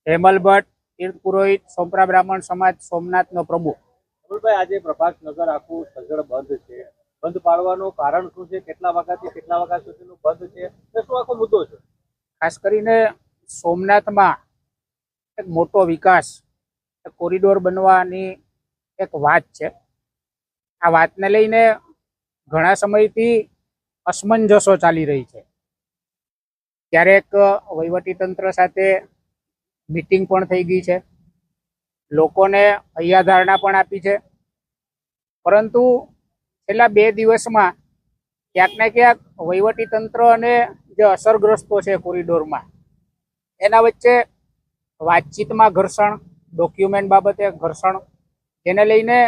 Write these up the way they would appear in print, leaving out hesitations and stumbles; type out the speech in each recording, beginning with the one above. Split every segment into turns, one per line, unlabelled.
હેમલ ભટ્ટ, તીર્થ પુરોહિત, સોમપરા બ્રાહ્મણ સમાજ, સોમનાથનો પ્રમુખ.
અમલભાઈ, આજે પ્રભાતનગર આખું સજ્જડ બંધ છે. બંધ પાડવાનું કારણ શું છે? કેટલા વાગ્યાથી કેટલા વાગ્યા સુધીનું બંધ છે? શું આખો મુદ્દો છે?
ખાસ કરીને સોમનાથમાં એક મોટો વિકાસ, એક કોરિડોર બનવાની એક વાત છે. આ વાતને લઈને ઘણા સમયથી અસમંજસો ચાલી રહી છે. ક્યારેક વહીવટીતંત્ર સાથે મીટિંગ પણ થઈ ગઈ છે, લોકોને હૈયાધારણા પણ આપી છે, પરંતુ છેલ્લા 2 દિવસમાં ક્યાંક ને ક્યાંક વહીવટીતંત્ર અને જે અસરગ્રસ્તો છે કોરિડોરમાં, એના વચ્ચે વાતચીતમાં ઘર્ષણ, ડોક્યુમેન્ટ બાબતે ઘર્ષણ, જેને લઈને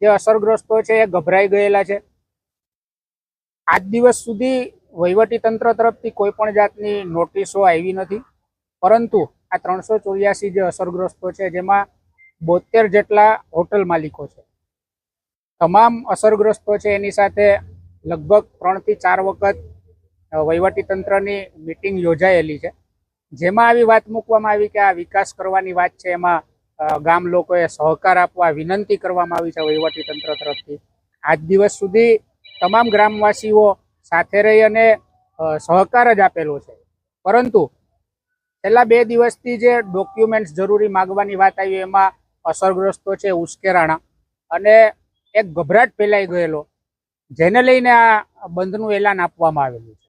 જે અસરગ્રસ્તો છે એ ગભરાઈ ગયેલા છે. આજ દિવસ સુધી વહીવટીતંત્ર તરફથી કોઈ પણ જાતની નોટિસો આવી નથી, પરંતુ આ 384 જે અસરગ્રસ્તો છે, જેમાં 72 જેટલા હોટલ માલિકો છે, તમામ અસરગ્રસ્તો છે એની સાથે લગભગ 3 થી 4 વખત વહીવટીતંત્રની મિટિંગ યોજાયેલી છે, જેમાં આવી વાત મૂકવામાં આવી કે આ વિકાસ કરવાની વાત છે, એમાં ગામ લોકોએ સહકાર આપવા વિનંતી કરવામાં આવી છે વહીવટીતંત્ર તરફથી. આજ દિવસ સુધી તમામ ગ્રામવાસીઓ સાથે રહી અને સહકાર જ આપેલો છે, પરંતુ છેલ્લા 2 દિવસથી જે ડોક્યુમેન્ટ્સ જરૂરી માગવાની વાત આવી, એમાં અસરગ્રસ્તો છે ઉશ્કેરાણા અને એક ગભરાટ ફેલાઈ ગયેલો, જેને લઈને આ બંધનું એલાન આપવામાં આવેલું છે.